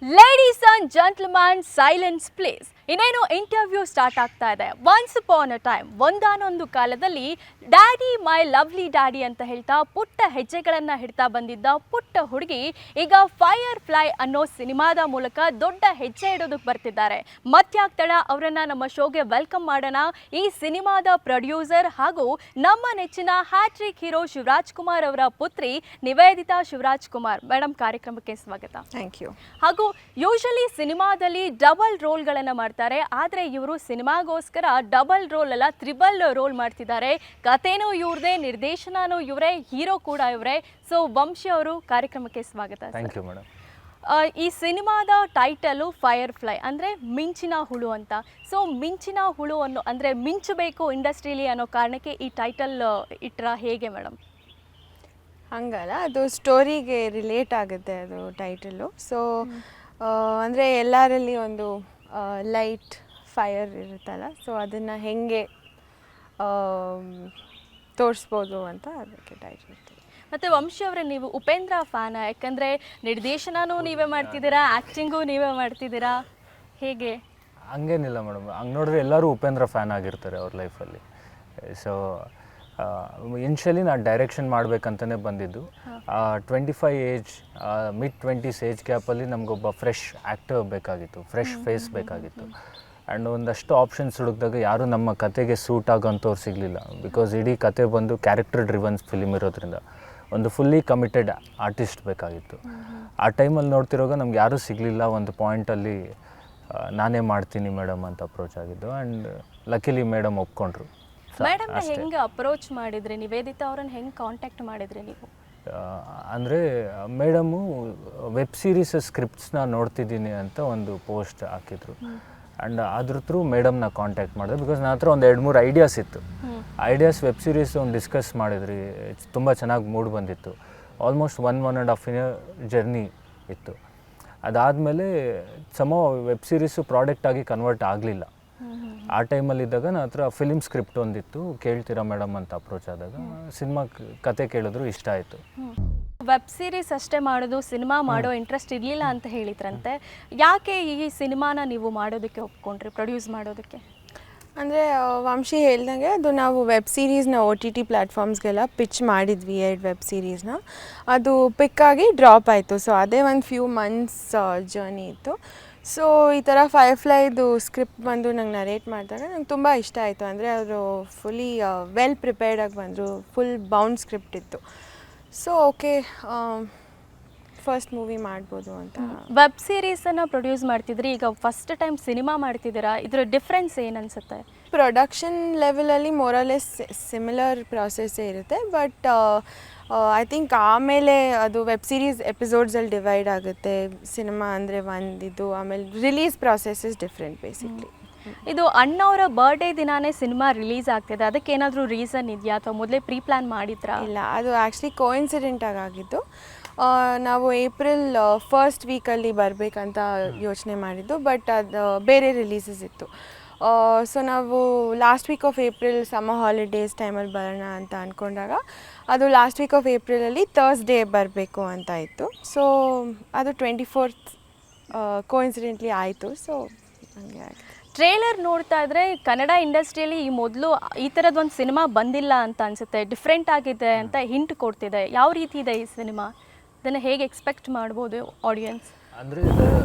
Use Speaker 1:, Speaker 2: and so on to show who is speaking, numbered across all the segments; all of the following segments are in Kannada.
Speaker 1: Ladies and gentleman silence place ಇನ್ನೇನು ಇಂಟರ್ವ್ಯೂ ಸ್ಟಾರ್ಟ್ ಆಗ್ತಾ ಇದೆ. ಒನ್ಸ್ ಅಪಾನ್ ಅ ಟೈಮ್, ಒಂದಾನೊಂದು ಕಾಲದಲ್ಲಿ ಡ್ಯಾಡಿ ಮೈ ಲವ್ಲಿ ಡ್ಯಾಡಿ ಅಂತ ಹೇಳ್ತಾ ಪುಟ್ಟ ಹೆಜ್ಜೆಗಳನ್ನು ಹಿಡ್ತಾ ಬಂದಿದ್ದ ಪುಟ್ಟ ಹುಡುಗಿ ಈಗ ಫೈರ್ ಫ್ಲೈ ಅನ್ನೋ ಸಿನಿಮಾದ ಮೂಲಕ ದೊಡ್ಡ ಹೆಜ್ಜೆ ಇಡೋದಕ್ಕೆ ಬರ್ತಿದ್ದಾರೆ. ಮತ್ಯಾಗ್ತಡ ಅವರನ್ನ ನಮ್ಮ ಶೋಗೆ ವೆಲ್ಕಮ್ ಮಾಡೋಣ. ಈ ಸಿನಿಮಾದ ಪ್ರೊಡ್ಯೂಸರ್ ಹಾಗೂ ನಮ್ಮ ನೆಚ್ಚಿನ ಹ್ಯಾಟ್ರಿಕ್ ಹೀರೋ ಶಿವರಾಜ್ ಕುಮಾರ್ ಅವರ ಪುತ್ರಿ ನಿವೇದಿತಾ ಶಿವರಾಜ್ ಕುಮಾರ್ ಮೇಡಮ್, ಕಾರ್ಯಕ್ರಮಕ್ಕೆ ಸ್ವಾಗತ.
Speaker 2: Thank you.
Speaker 1: ಹಾಗೂ ಯೂಶಲಿ ಸಿನಿಮಾದಲ್ಲಿ ಡಬಲ್ ರೋಲ್ಗಳನ್ನು ಮಾಡ್ತಾರೆ, ಆದರೆ ಇವರು ಸಿನಿಮಾಗೋಸ್ಕರ ಡಬಲ್ ರೋಲ್ ಅಲ್ಲ ತ್ರಿಬಲ್ ರೋಲ್ ಮಾಡ್ತಿದ್ದಾರೆ. ಕಥೆನೂ ಇವ್ರದೇ, ನಿರ್ದೇಶನನೂ ಇವರೇ, ಹೀರೋ ಕೂಡ ಇವರೇ. ಸೊ ವಂಶಿ ಅವರು ಕಾರ್ಯಕ್ರಮಕ್ಕೆ ಸ್ವಾಗತ.
Speaker 3: Thank you madam.
Speaker 1: ಈ ಸಿನಿಮಾದ ಟೈಟಲು ಫೈರ್ ಫ್ಲೈ ಅಂದರೆ ಮಿಂಚಿನ ಹುಳು ಅಂತ. ಸೊ ಮಿಂಚಿನ ಹುಳು ಅಂದರೆ ಮಿಂಚಬೇಕು ಇಂಡಸ್ಟ್ರಿಲಿ ಅನ್ನೋ ಕಾರಣಕ್ಕೆ ಈ ಟೈಟಲ್ ಇಟ್ರ ಹೇಗೆ ಮೇಡಮ್?
Speaker 2: ಹಂಗಲ್ಲ, ಅದು ಸ್ಟೋರಿಗೆ ರಿಲೇಟ್ ಆಗುತ್ತೆ ಅದು ಟೈಟಲ್ಲು. ಸೊ ಅಂದರೆ ಎಲ್ಲರಲ್ಲಿ ಒಂದು ಲೈಟ್ ಫೈರ್ ಇರುತ್ತಲ್ಲ, ಸೊ ಅದನ್ನು ಹೇಗೆ ತೋರಿಸ್ಬೋದು ಅಂತ ಅದಕ್ಕೆ ಟೈಟಲ್ ಇರ್ತದೆ.
Speaker 1: ಮತ್ತು ವಂಶಿ ಅವರೇ, ನೀವು ಉಪೇಂದ್ರ ಫ್ಯಾನ? ಯಾಕಂದರೆ ನಿರ್ದೇಶನನೂ ನೀವೇ ಮಾಡ್ತಿದ್ದೀರಾ, ಆ್ಯಕ್ಟಿಂಗು ನೀವೇ ಮಾಡ್ತಿದ್ದೀರಾ, ಹೇಗೆ?
Speaker 3: ಹಂಗೇನಿಲ್ಲ ಮೇಡಮ್, ಹಂಗೆ ನೋಡಿದ್ರೆ ಎಲ್ಲರೂ ಉಪೇಂದ್ರ ಫ್ಯಾನ್ ಆಗಿರ್ತಾರೆ ಅವ್ರ ಲೈಫಲ್ಲಿ. ಸೊ ಇನ್ಷಿಯಲಿ ನಾನು ಡೈರೆಕ್ಷನ್ ಮಾಡಬೇಕಂತಲೇ ಬಂದಿದ್ದು. 25 ಏಜ್, ಮಿಡ್-20s ಏಜ್ ಗ್ಯಾಪಲ್ಲಿ ನಮಗೊಬ್ಬ ಫ್ರೆಶ್ ಆ್ಯಕ್ಟರ್ ಬೇಕಾಗಿತ್ತು, ಫ್ರೆಶ್ ಫೇಸ್ ಬೇಕಾಗಿತ್ತು. ಆ್ಯಂಡ್ ಒಂದಷ್ಟು ಆಪ್ಷನ್ಸ್ ಹುಡುಕಿದಾಗ ಯಾರೂ ನಮ್ಮ ಕತೆಗೆ ಸೂಟ್ ಆಗೋಂಥವ್ರು ಸಿಗಲಿಲ್ಲ. ಬಿಕಾಸ್ ಇಡೀ ಕತೆ ಬಂದು ಕ್ಯಾರೆಕ್ಟರ್ ಡ್ರಿವನ್ ಫಿಲಿಮ್ ಇರೋದ್ರಿಂದ ಒಂದು ಫುಲ್ಲಿ ಕಮಿಟೆಡ್ ಆರ್ಟಿಸ್ಟ್ ಬೇಕಾಗಿತ್ತು. ಆ ಟೈಮಲ್ಲಿ ನೋಡ್ತಿರೋವಾಗ ನಮ್ಗೆ ಯಾರೂ ಸಿಗಲಿಲ್ಲ. ಒಂದು ಪಾಯಿಂಟಲ್ಲಿ ನಾನೇ ಮಾಡ್ತೀನಿ ಮೇಡಮ್ ಅಂತ ಅಪ್ರೋಚ್ ಆಗಿದ್ದು. And ಲಕಿಲಿ madam ಒಪ್ಕೊಂಡ್ರು.
Speaker 1: ಮೇಡಮ್ನ ಹೆಂಗೆ ಅಪ್ರೋಚ್ ಮಾಡಿದ್ರಿ? ನಿವೇದಿತಾ ಅವ್ರನ್ನ ಹೆಂಗೆ ಕಾಂಟ್ಯಾಕ್ಟ್ ಮಾಡಿದ್ರಿ ನೀವು?
Speaker 3: ಅಂದರೆ ಮೇಡಮು ವೆಬ್ ಸೀರೀಸ್ ಸ್ಕ್ರಿಪ್ಟ್ಸ್ನ ನೋಡ್ತಿದ್ದೀನಿ ಅಂತ ಒಂದು ಪೋಸ್ಟ್ ಹಾಕಿದ್ರು. ಆ್ಯಂಡ್ ಅದ್ರ ಥ್ರೂ ಮೇಡಮ್ನ ಕಾಂಟ್ಯಾಕ್ಟ್ ಮಾಡಿದೆ. ಬಿಕಾಸ್ ನನ್ನ ಹತ್ರ ಒಂದು 2-3 ಐಡಿಯಾಸ್ ಇತ್ತು. ಐಡಿಯಾಸ್ ವೆಬ್ ಸೀರೀಸ್ ಒಂದು ಡಿಸ್ಕಸ್ ಮಾಡಿದ್ರಿ, ತುಂಬ ಚೆನ್ನಾಗಿ ಮೂಡ್ ಬಂದಿತ್ತು. ಆಲ್ಮೋಸ್ಟ್ 1.5 ಇಯರ್ ಜರ್ನಿ ಇತ್ತು. ಅದಾದಮೇಲೆ ವೆಬ್ ಸೀರೀಸು ಪ್ರಾಡಕ್ಟ್ ಆಗಿ ಕನ್ವರ್ಟ್ ಆಗಲಿಲ್ಲ. ಆ ಟೈಮಲ್ಲಿದ್ದಾಗ ನನ್ನ ಹತ್ರ ಫಿಲಿಮ್ ಸ್ಕ್ರಿಪ್ಟ್ ಒಂದಿತ್ತು. ಕೇಳ್ತೀರಾ ಮೇಡಮ್ ಅಂತ ಅಪ್ರೋಚ್ ಆದಾಗ ಸಿನಿಮಾ ಕತೆ ಕೇಳಿದ್ರು, ಇಷ್ಟ ಆಯಿತು.
Speaker 1: ವೆಬ್ ಸೀರೀಸ್ ಅಷ್ಟೇ ಮಾಡೋದು, ಸಿನಿಮಾ ಮಾಡೋ ಇಂಟ್ರೆಸ್ಟ್ ಇರಲಿಲ್ಲ ಅಂತ ಹೇಳಿದ್ರಂತೆ. ಯಾಕೆ ಈ ಸಿನಿಮಾನ ನೀವು ಮಾಡೋದಕ್ಕೆ ಒಪ್ಕೊಂಡ್ರಿ, ಪ್ರೊಡ್ಯೂಸ್ ಮಾಡೋದಕ್ಕೆ?
Speaker 2: ಅಂದರೆ ವಂಶಿ ಹೇಳ್ದಂಗೆ ಅದು ನಾವು ವೆಬ್ ಸೀರೀಸ್ನ OTT ಪ್ಲ್ಯಾಟ್ಫಾರ್ಮ್ಸ್ಗೆಲ್ಲ ಪಿಚ್ ಮಾಡಿದ್ವಿ. 2 ವೆಬ್ ಸೀರೀಸ್ನ ಅದು ಪಿಕ್ಕಾಗಿ ಡ್ರಾಪ್ ಆಯಿತು. ಸೊ ಅದೇ ಒಂದು ಫ್ಯೂ ಮಂತ್ಸ್ ಜರ್ನಿ ಇತ್ತು. ಸೊ ಈ ಥರ ಫೈರ್ ಫ್ಲೈದು ಸ್ಕ್ರಿಪ್ಟ್ ಬಂದು ನಂಗೆ ನರೇಟ್ ಮಾಡಿದಾಗ ನಂಗೆ ತುಂಬ ಇಷ್ಟ ಆಯಿತು. ಅಂದರೆ ಅವರು ಫುಲ್ಲಿ ವೆಲ್ ಪ್ರಿಪೇರ್ಡಾಗಿ ಬಂದರು, ಫುಲ್ ಬೌಂಡ್ ಸ್ಕ್ರಿಪ್ಟ್ ಇತ್ತು. ಸೊ ಓಕೆ, ಫಸ್ಟ್ ಮೂವಿ ಮಾಡ್ಬೋದು ಅಂತ.
Speaker 1: ವೆಬ್ ಸೀರೀಸನ್ನು ಪ್ರೊಡ್ಯೂಸ್ ಮಾಡ್ತಿದ್ರಿ, ಈಗ ಫಸ್ಟ್ ಟೈಮ್ ಸಿನಿಮಾ ಮಾಡ್ತಿದ್ದೀರಾ, ಇದರ ಡಿಫ್ರೆನ್ಸ್ ಏನು ಅನಿಸುತ್ತೆ?
Speaker 2: ಪ್ರೊಡಕ್ಷನ್ ಲೆವೆಲಲ್ಲಿ ಮೋರಲೆಸ್ ಸಿಮಿಲರ್ ಪ್ರಾಸೆಸ್ಸೇ ಇರುತ್ತೆ. ಬಟ್ ಐ ಥಿಂಕ್ ಆಮೇಲೆ ಅದು ವೆಬ್ ಸೀರೀಸ್ ಎಪಿಸೋಡ್ಸಲ್ಲಿ ಡಿವೈಡ್ ಆಗುತ್ತೆ. ಸಿನಿಮಾ ಅಂದರೆ ಒಂದಿದು, ಆಮೇಲೆ release process is different basically.
Speaker 1: ಇದು ಅಣ್ಣವರ ಬರ್ಡೇ ದಿನಾನೇ ಸಿನಿಮಾ ರಿಲೀಸ್ ಆಗ್ತಿದೆ, ಅದಕ್ಕೆ ಏನಾದರೂ ರೀಸನ್ ಇದೆಯಾ ಅಥವಾ ಮೊದಲೇ ಪ್ರೀ ಪ್ಲ್ಯಾನ್ ಮಾಡಿದ್ರಾ?
Speaker 2: ಇಲ್ಲ, ಅದು ಆ್ಯಕ್ಚುಲಿ ಕೋಇನ್ಸಿಡೆಂಟಾಗಿ ಆಗಿದ್ದು. ನಾವು ಏಪ್ರಿಲ್ ಫಸ್ಟ್ ವೀಕಲ್ಲಿ ಬರಬೇಕಂತ ಯೋಚನೆ ಮಾಡಿದ್ದು, ಬಟ್ ಅದು ಬೇರೆ ರಿಲೀಸಸ್ ಇತ್ತು. ಸೊ ನಾವು last week of April summer holidays ಟೈಮಲ್ಲಿ ಬರೋಣ ಅಂತ ಅಂದ್ಕೊಂಡಾಗ ಅದು ಲಾಸ್ಟ್ ವೀಕ್ ಆಫ್ ಏಪ್ರಿಲಲ್ಲಿ ಥರ್ಸ್ಡೇ ಬರಬೇಕು ಅಂತ ಇತ್ತು. ಸೊ ಅದು 24th ಕೋಇನ್ಸಿಡೆಂಟ್ಲಿ ಆಯಿತು. ಸೊ ಹಂಗೆ ಆಯಿತು.
Speaker 1: ಟ್ರೇಲರ್ ನೋಡ್ತಾ ಇದ್ರೆ ಕನ್ನಡ ಇಂಡಸ್ಟ್ರಿಯಲ್ಲಿ ಈ ಮೊದಲು ಈ ಥರದ್ದೊಂದು ಸಿನಿಮಾ ಬಂದಿಲ್ಲ ಅಂತ ಅನಿಸುತ್ತೆ, ಡಿಫ್ರೆಂಟ್ ಆಗಿದೆ ಅಂತ ಹಿಂಟ್ ಕೊಡ್ತಿದೆ. ಯಾವ ರೀತಿ ಇದೆ ಈ ಸಿನಿಮಾ? ಇದನ್ನು ಹೇಗೆ ಎಕ್ಸ್ಪೆಕ್ಟ್ ಮಾಡ್ಬೋದು ಆಡಿಯನ್ಸ್?
Speaker 3: ಅಂದರೆ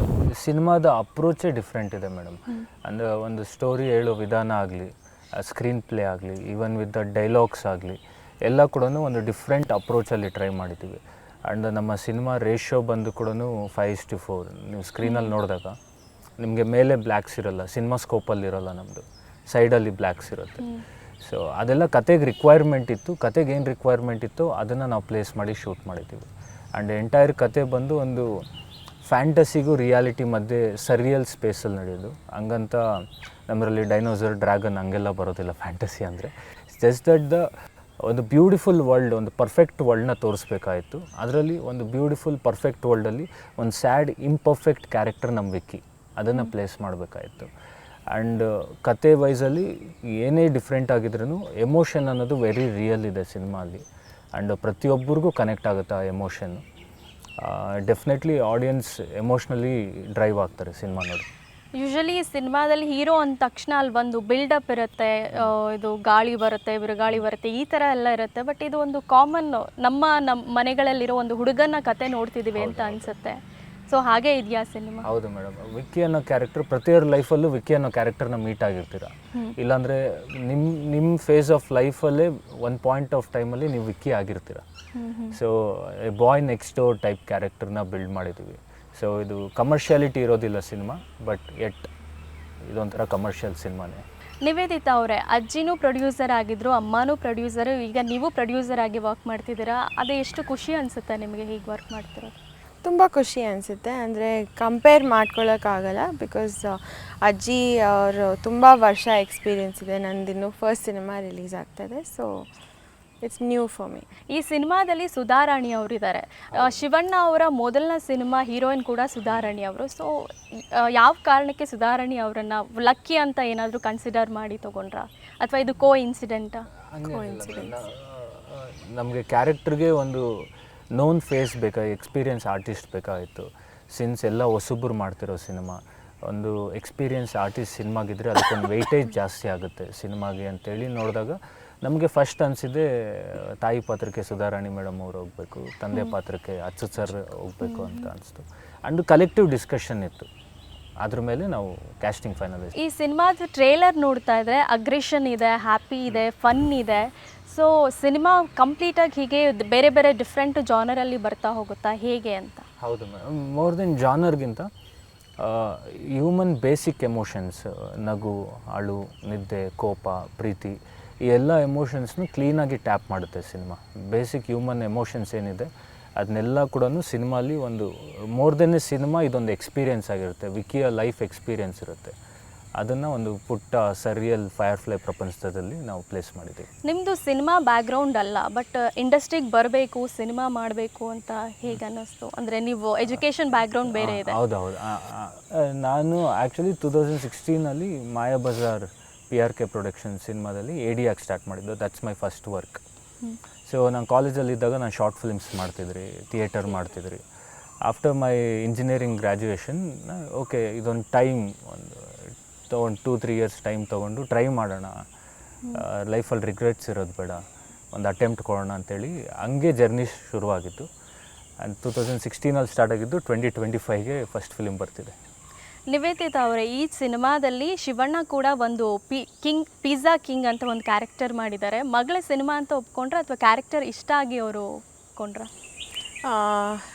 Speaker 3: ಸಿನಿಮಾದ ಅಪ್ರೋಚೇ ಡಿಫ್ರೆಂಟ್ ಇದೆ ಮೇಡಮ್. ಅಂದರೆ ಒಂದು ಸ್ಟೋರಿ ಹೇಳೋ ವಿಧಾನ ಆಗಲಿ, ಸ್ಕ್ರೀನ್ ಪ್ಲೇ ಆಗಲಿ, ಈವನ್ ವಿತ್ ದ ಡೈಲಾಗ್ಸ್ ಆಗಲಿ, ಎಲ್ಲ ಕೂಡ ಒಂದು ಡಿಫ್ರೆಂಟ್ ಅಪ್ರೋಚಲ್ಲಿ ಟ್ರೈ ಮಾಡಿದ್ದೀವಿ. ಆ್ಯಂಡ್ ನಮ್ಮ ಸಿನಿಮಾ ರೇಷಿಯೋ ಬಂದು ಕೂಡ 5:4. ನೀವು ಸ್ಕ್ರೀನಲ್ಲಿ ನೋಡಿದಾಗ ನಿಮಗೆ ಮೇಲೆ ಬ್ಲ್ಯಾಕ್ಸ್ ಇರೋಲ್ಲ, ಸಿನಿಮಾ ಸ್ಕೋಪಲ್ಲಿ ಇರೋಲ್ಲ, ನಮ್ಮದು ಸೈಡಲ್ಲಿ ಬ್ಲ್ಯಾಕ್ಸ್ ಇರುತ್ತೆ. ಸೊ ಅದೆಲ್ಲ ಕತೆಗೆ ರಿಕ್ವೈರ್ಮೆಂಟ್ ಇತ್ತು. ಕತೆಗೆ ಏನು ರಿಕ್ವೈರ್ಮೆಂಟ್ ಇತ್ತು ಅದನ್ನು ನಾವು ಪ್ಲೇಸ್ ಮಾಡಿ ಶೂಟ್ ಮಾಡಿದ್ದೀವಿ. ಆ್ಯಂಡ್ ಎಂಟೈರ್ ಕತೆ ಬಂದು ಒಂದು ಫ್ಯಾಂಟಸಿಗೂ ರಿಯಾಲಿಟಿ ಮಧ್ಯೆ ಸರ್ರಿಯಲ್ ಸ್ಪೇಸಲ್ಲಿ ನಡೆಯೋದು. ಹಂಗಂತ ನಮ್ಮರಲ್ಲಿ ಡೈನೋಸರ್, ಡ್ರ್ಯಾಗನ್ ಹಂಗೆಲ್ಲ ಬರೋದಿಲ್ಲ ಫ್ಯಾಂಟಸಿ ಅಂದರೆ. ಜಸ್ಟ್ ದಟ್ ಒಂದು ಬ್ಯೂಟಿಫುಲ್ ವರ್ಲ್ಡ್, ಒಂದು ಪರ್ಫೆಕ್ಟ್ ವರ್ಲ್ಡ್ನ ತೋರಿಸ್ಬೇಕಾಯಿತು. ಅದರಲ್ಲಿ ಒಂದು ಬ್ಯೂಟಿಫುಲ್ ಪರ್ಫೆಕ್ಟ್ ವರ್ಲ್ಡಲ್ಲಿ ಒಂದು ಸ್ಯಾಡ್ ಇಂಪರ್ಫೆಕ್ಟ್ ಕ್ಯಾರೆಕ್ಟರ್ ನಮ್ಮ ವಿಕ್ಕಿ, ಅದನ್ನು ಪ್ಲೇಸ್ ಮಾಡಬೇಕಾಯಿತು. ಆ್ಯಂಡ್ ಕತೆ ವೈಸಲ್ಲಿ ಏನೇ ಡಿಫ್ರೆಂಟ್ ಆಗಿದ್ರೂ ಎಮೋಷನ್ ಅನ್ನೋದು ವೆರಿ ರಿಯಲ್ ಇದೆ ಸಿನಿಮಾಲಿ. ಆ್ಯಂಡ್ ಪ್ರತಿಯೊಬ್ಬರಿಗೂ ಕನೆಕ್ಟ್ ಆಗುತ್ತೆ ಆ emotion. Definitely audience emotionally drive ಆಗ್ತಾರೆ ಸಿನಿಮಾ ನೋಡಿ.
Speaker 1: ಯೂಶಲಿ ಸಿನಿಮಾದಲ್ಲಿ ಹೀರೋ ಅಂದ ತಕ್ಷಣ ಅಲ್ಲಿ ಒಂದು ಬಿಲ್ಡಪ್ ಇರುತ್ತೆ, ಇದು ಗಾಳಿ ಬರುತ್ತೆ, ಬಿರುಗಾಳಿ ಬರುತ್ತೆ, ಈ ಥರ ಎಲ್ಲ ಇರುತ್ತೆ. ಬಟ್ ಇದು ಒಂದು ಕಾಮನ್ ನಮ್ಮ ಮನೆಗಳಲ್ಲಿರೋ ಒಂದು ಹುಡುಗನ ಕತೆ ನೋಡ್ತಿದ್ದೀವಿ ಅಂತ ಅನಿಸುತ್ತೆ. ಸೊ ಹಾಗೆ ಇದೆಯಾ ಸಿನಿಮಾ?
Speaker 3: ಹೌದು ಮೇಡಮ್. ವಿಕ್ಕಿ ಅನ್ನೋ ಕ್ಯಾರೆಕ್ಟರ್ ಪ್ರತಿಯೊಬ್ಬರ ಲೈಫಲ್ಲೂ ವಿಕ್ಕಿ ಅನ್ನೋ ಕ್ಯಾರೆಕ್ಟರ್ನ ಮೀಟ್ ಆಗಿರ್ತೀರ. ಇಲ್ಲಾಂದರೆ ನಿಮ್ಮ ಫೇಸ್ ಆಫ್ ಲೈಫಲ್ಲೇ ಒಂದು ಪಾಯಿಂಟ್ ಆಫ್ ಟೈಮಲ್ಲಿ ನೀವು ವಿಕ್ಕಿ ಆಗಿರ್ತೀರ. So a boy next door type ಕ್ಯಾರೆಕ್ಟರ್ನ ಬಿಲ್ಡ್ ಮಾಡಿದ್ದೀವಿ. ಸೊ ಇದು ಕಮರ್ಷಿಯಾಲಿಟಿ ಇರೋದಿಲ್ಲ ಸಿನಿಮಾ, ಬಟ್ ಎಟ್ ಇದೊಂಥರ ಕಮರ್ಷಿಯಲ್ ಸಿನಿಮಾನೇ.
Speaker 1: ನಿವೇದಿತಾ ಅವರೇ, ಅಜ್ಜಿನೂ ಪ್ರೊಡ್ಯೂಸರ್ ಆಗಿದ್ರು, ಅಮ್ಮನೂ ಪ್ರೊಡ್ಯೂಸರು, ಈಗ ನೀವು ಪ್ರೊಡ್ಯೂಸರ್ ಆಗಿ ವರ್ಕ್ ಮಾಡ್ತಿದ್ದೀರಾ. ಅದು ಎಷ್ಟು ಖುಷಿ ಅನಿಸುತ್ತೆ ನಿಮಗೆ ಹೀಗೆ ವರ್ಕ್ ಮಾಡ್ತಿರೋದು?
Speaker 2: ತುಂಬ ಖುಷಿ ಅನಿಸುತ್ತೆ. ಅಂದರೆ ಕಂಪೇರ್ ಮಾಡ್ಕೊಳ್ಳೋಕ್ಕಾಗಲ್ಲ, ಬಿಕಾಸ್ ಅಜ್ಜಿ ಅವರು ತುಂಬ ವರ್ಷ ಎಕ್ಸ್ಪೀರಿಯೆನ್ಸ್ ಇದೆ. ನಂದಿನ್ನು ಫಸ್ಟ್ ಸಿನಿಮಾ ರಿಲೀಸ್ ಆಗ್ತಾಯಿದೆ. So it's new for me.
Speaker 1: ಈ ಸಿನಿಮಾದಲ್ಲಿ ಸುಧಾರಾಣಿ ಅವರಿದ್ದಾರೆ. ಶಿವಣ್ಣ ಅವರ ಮೊದಲನೇ ಸಿನಿಮಾ ಹೀರೋಯಿನ್ ಕೂಡ ಸುಧಾರಾಣಿ ಅವರು. ಸೊ ಯಾವ ಕಾರಣಕ್ಕೆ ಸುಧಾರಾಣಿ ಅವರನ್ನು ಲಕ್ಕಿ ಅಂತ ಏನಾದರೂ ಕನ್ಸಿಡರ್ ಮಾಡಿ ತೊಗೊಂಡ್ರಾ, ಅಥವಾ ಇದು ಕೋ ಇನ್ಸಿಡೆಂಟಾ?
Speaker 3: ನಮಗೆ ಕ್ಯಾರೆಕ್ಟರ್ಗೆ ಒಂದು ನೋನ್ ಫೇಸ್ ಎಕ್ಸ್ಪೀರಿಯನ್ಸ್ ಆರ್ಟಿಸ್ಟ್ ಬೇಕಾಗಿತ್ತು. ಸಿನ್ಸ್ ಎಲ್ಲ ಹೊಸಬ್ರು ಮಾಡ್ತಿರೋ ಸಿನಿಮಾ, ಒಂದು ಎಕ್ಸ್ಪೀರಿಯನ್ಸ್ ಆರ್ಟಿಸ್ಟ್ ಸಿನಿಮಾಗಿದ್ದರೆ ಅದಕ್ಕೊಂದು ವೆಯ್ಟೇಜ್ ಜಾಸ್ತಿ ಆಗುತ್ತೆ ಸಿನಿಮಾಗೆ ಅಂತೇಳಿ ನೋಡಿದಾಗ ನಮಗೆ ಫಸ್ಟ್ ಅನಿಸಿದೆ ತಾಯಿ ಪಾತ್ರಕ್ಕೆ ಸುಧಾರಾಣಿ ಮೇಡಮ್ ಅವ್ರು ಹೋಗಬೇಕು, ತಂದೆ ಪಾತ್ರಕ್ಕೆ ಅಚ್ಚುತ್ ಸರ್ ಹೋಗಬೇಕು ಅಂತ ಅನಿಸ್ತು. ಆ್ಯಂಡ್ ಕಲೆಕ್ಟಿವ್ ಡಿಸ್ಕಷನ್ ಇತ್ತು, ಅದ್ರ ಮೇಲೆ ನಾವು ಕ್ಯಾಸ್ಟಿಂಗ್ ಫೈನಲೈಸ್.
Speaker 1: ಈ ಸಿನಿಮಾದ ಟ್ರೇಲರ್ ನೋಡ್ತಾ ಇದ್ರೆ ಅಗ್ರೆಷನ್ ಇದೆ, ಹ್ಯಾಪಿ ಇದೆ, ಫನ್ ಇದೆ. ಸೊ ಸಿನಿಮಾ ಕಂಪ್ಲೀಟಾಗಿ ಹೀಗೆ ಬೇರೆ ಬೇರೆ ಡಿಫ್ರೆಂಟ್ ಜಾನರಲ್ಲಿ ಬರ್ತಾ ಹೋಗುತ್ತಾ, ಹೇಗೆ ಅಂತ?
Speaker 3: ಹೌದು ಮೇಡಮ್, ಮೋರ್ ದೆನ್ ಜಾನರ್ಗಿಂತ ಹ್ಯೂಮನ್ ಬೇಸಿಕ್ ಎಮೋಷನ್ಸ್, ನಗು, ಅಳು, ನಿದ್ದೆ, ಕೋಪ, ಪ್ರೀತಿ, ಈ ಎಲ್ಲ ಎಮೋಷನ್ಸ್ನು ಕ್ಲೀನಾಗಿ ಟ್ಯಾಪ್ ಮಾಡುತ್ತೆ ಸಿನಿಮಾ. ಬೇಸಿಕ್ ಹ್ಯೂಮನ್ ಎಮೋಷನ್ಸ್ ಏನಿದೆ ಅದನ್ನೆಲ್ಲ ಕೂಡ ಸಿನಿಮಾಲಿ ಒಂದು ಮೋರ್ ದೆನ್ ಎ ಸಿನಿಮಾ ಇದೊಂದು ಎಕ್ಸ್ಪೀರಿಯೆನ್ಸ್ ಆಗಿರುತ್ತೆ. ವಿಕಿಯ ಲೈಫ್ ಎಕ್ಸ್ಪೀರಿಯೆನ್ಸ್ ಇರುತ್ತೆ. ಅದನ್ನು ಒಂದು ಪುಟ್ಟ ಸರಿಯಲ್ ಫೈರ್ಫ್ಲೈ ಪ್ರಪಂಚದಲ್ಲಿ ನಾವು ಪ್ಲೇಸ್ ಮಾಡಿದ್ದೀವಿ.
Speaker 1: ನಿಮ್ಮದು ಸಿನಿಮಾ ಬ್ಯಾಕ್ಗ್ರೌಂಡ್ ಅಲ್ಲ, ಬಟ್ ಇಂಡಸ್ಟ್ರಿಗೆ ಬರಬೇಕು, ಸಿನಿಮಾ ಮಾಡಬೇಕು ಅಂತ ಹೇಗೆ ಅನ್ನಿಸ್ತು? ಅಂದರೆ ನೀವು ಎಜುಕೇಷನ್ ಬ್ಯಾಕ್ಗ್ರೌಂಡ್ ಬೇರೆ ಇದೆ.
Speaker 3: ಹೌದು. ನಾನು ಆ್ಯಕ್ಚುಲಿ 2016 ಮಾಯಾ ಬಜಾರ್ PRK ಪ್ರೊಡಕ್ಷನ್ ಸಿನಿಮಾದಲ್ಲಿ AD ಆಗಿ ಸ್ಟಾರ್ಟ್ ಮಾಡಿದ್ದು. That's my first work. So ನಾನು ಕಾಲೇಜಲ್ಲಿದ್ದಾಗ ನಾನು ಶಾರ್ಟ್ ಫಿಲ್ಮ್ಸ್ ಮಾಡ್ತಿದ್ರಿ, ಥಿಯೇಟರ್ ಮಾಡ್ತಿದ್ರಿ. After my engineering graduation okay ಇದೊಂದು ಟೈಮ್ ಒಂದು 2-3 ಇಯರ್ಸ್ ಟೈಮ್ ತೊಗೊಂಡು ಟ್ರೈ ಮಾಡೋಣ, ಲೈಫಲ್ಲಿ ರಿಗ್ರೆಟ್ಸ್ ಇರೋದು ಬೇಡ, ಒಂದು ಅಟೆಂಪ್ಟ್ ಕೊಡೋಣ ಅಂತೇಳಿ ಹಂಗೆ ಜರ್ನಿ ಶುರುವಾಗಿತ್ತು. ಆ್ಯಂಡ್ 2016 ಸ್ಟಾರ್ಟ್ ಆಗಿದ್ದು 2025ಗೆ ಫಸ್ಟ್ ಫಿಲಿಮ್ ಬರ್ತಿದೆ.
Speaker 1: ನಿವೇದಿತಾ ಅವರೇ, ಈ ಸಿನಿಮಾದಲ್ಲಿ ಶಿವಣ್ಣ ಕೂಡ ಒಂದು ಪಿಜ್ಜಾ ಕಿಂಗ್ ಅಂತ ಒಂದು ಕ್ಯಾರೆಕ್ಟರ್ ಮಾಡಿದ್ದಾರೆ. ಮಗಳ ಸಿನಿಮಾ ಅಂತ ಒಪ್ಕೊಂಡ್ರೆ ಅಥವಾ ಕ್ಯಾರೆಕ್ಟರ್ ಇಷ್ಟ ಆಗಿ ಅವರು ಒಪ್ಕೊಂಡ್ರ?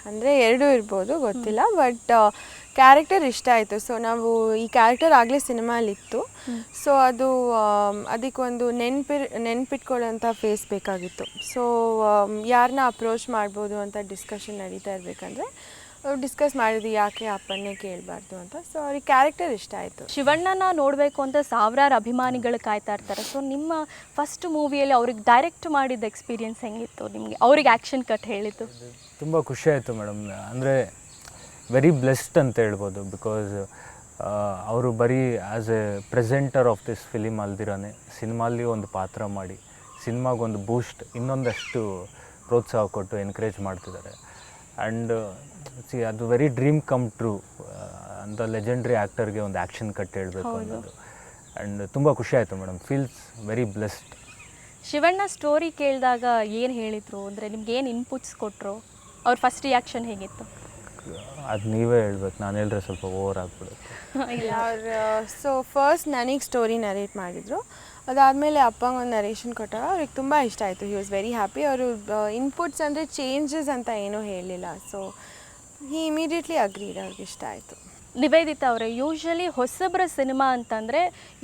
Speaker 2: ಅಂದರೆ ಎರಡೂ ಇರ್ಬೋದು, ಗೊತ್ತಿಲ್ಲ. ಬಟ್ ಕ್ಯಾರೆಕ್ಟರ್ ಇಷ್ಟ ಆಯಿತು. ಸೊ ನಾವು ಈ ಕ್ಯಾರೆಕ್ಟರ್ ಆಗಲೇ ಸಿನಿಮಾಲಿತ್ತು. ಸೊ ಅದಕ್ಕೊಂದು ನೆನ್ಪಿಟ್ಕೊಳ್ಳೋಂಥ ಫೇಸ್ ಬೇಕಾಗಿತ್ತು. ಸೊ ಯಾರನ್ನ ಅಪ್ರೋಚ್ ಮಾಡ್ಬೋದು ಅಂತ ಡಿಸ್ಕಷನ್ ನಡೀತಾ ಇರಬೇಕಂದ್ರೆ ಡಿಸ್ಕಸ್ ಮಾಡಿದ್ವಿ, ಯಾಕೆ ಅಪ್ಪನ್ನೇ ಕೇಳಬಾರ್ದು ಅಂತ. ಸೊ ಅವ್ರಿಗೆ ಕ್ಯಾರೆಕ್ಟರ್ ಇಷ್ಟ ಆಯಿತು.
Speaker 1: ಶಿವಣ್ಣನ ನೋಡಬೇಕು ಅಂತ ಸಾವಿರಾರು ಅಭಿಮಾನಿಗಳು ಕಾಯ್ತಾ ಇರ್ತಾರೆ. ಸೊ ನಿಮ್ಮ ಫಸ್ಟ್ ಮೂವಿಯಲ್ಲಿ ಅವ್ರಿಗೆ ಡೈರೆಕ್ಟ್ ಮಾಡಿದ ಎಕ್ಸ್ಪೀರಿಯನ್ಸ್ ಹೆಂಗಿತ್ತು ನಿಮಗೆ? ಅವ್ರಿಗೆ ಆ್ಯಕ್ಷನ್ ಕಟ್ ಹೇಳಿದ್ದು
Speaker 3: ತುಂಬ ಖುಷಿ ಆಯಿತು ಮೇಡಮ್. ಅಂದರೆ ವೆರಿ ಬ್ಲೆಸ್ಡ್ ಅಂತ ಹೇಳ್ಬೋದು. ಬಿಕಾಸ್ ಅವರು ಬರೀ as a presenter of this film ಅಲ್ದಿರಾನೆ ಸಿನಿಮಾಲಿ ಒಂದು ಪಾತ್ರ ಮಾಡಿ ಸಿನಿಮಾಗೊಂದು ಬೂಸ್ಟ್, ಇನ್ನೊಂದಷ್ಟು ಪ್ರೋತ್ಸಾಹ ಕೊಟ್ಟು ಎನ್ಕರೇಜ್ ಮಾಡ್ತಿದ್ದಾರೆ. ಆ್ಯಂಡ್ ಅದು ವೆರಿ ಡ್ರೀಮ್ ಕಮ್ ಟ್ರೂ ಅಂತ ಲೆಜೆಂಡ್ರಿ ಆ್ಯಕ್ಟರ್ಗೆ ಒಂದು ಆ್ಯಕ್ಷನ್ ಕಟ್ ಹೇಳಬೇಕು ಅನ್ನೋದು. ಆ್ಯಂಡ್ ತುಂಬ ಖುಷಿ ಆಯಿತು madam. Feels very blessed.
Speaker 1: Shivanna story ಕೇಳಿದಾಗ ಏನು ಹೇಳಿದರು? ಅಂದರೆ ನಿಮ್ಗೆ ಏನು ಇನ್ಪುಟ್ಸ್ ಕೊಟ್ಟರು? ಅವ್ರ ಫಸ್ಟ್ ರಿಯಾಕ್ಷನ್ ಹೇಗಿತ್ತು?
Speaker 3: ಅದು ನೀವೇ ಹೇಳ್ಬೇಕು, ನಾನು ಹೇಳಿದ್ರೆ ಸ್ವಲ್ಪ ಓವರ್ ಆಗಿಬಿಡುತ್ತೆ.
Speaker 2: ಸೊ ಫಸ್ಟ್ ನನಗೆ ಸ್ಟೋರಿ ನರೇಟ್ ಮಾಡಿದರು. ಅದಾದಮೇಲೆ ಅಪ್ಪಂಗೆ ಒಂದು ನರೇಷನ್ ಕೊಟ್ಟಾಗ ಅವ್ರಿಗೆ ತುಂಬ ಇಷ್ಟ ಆಯಿತು. He was very happy. ಅವರು ಇನ್ಪುಟ್ಸ್ ಅಂದರೆ ಚೇಂಜಸ್ ಅಂತ ಏನೂ ಹೇಳಲಿಲ್ಲ. ಸೊ ಹಿ ಇಮಿಡಿಯೇಟ್ಲಿ ಅಗ್ರೀಡ್, ಅವ್ರಿಗೆ ಇಷ್ಟ ಆಯಿತು.
Speaker 1: ನಿವೇದಿತಾ ಅವರೇ, ಯೂಶ್ವಲಿ ಹೊಸಬ್ರ ಸಿನಿಮಾ ಅಂತಂದರೆ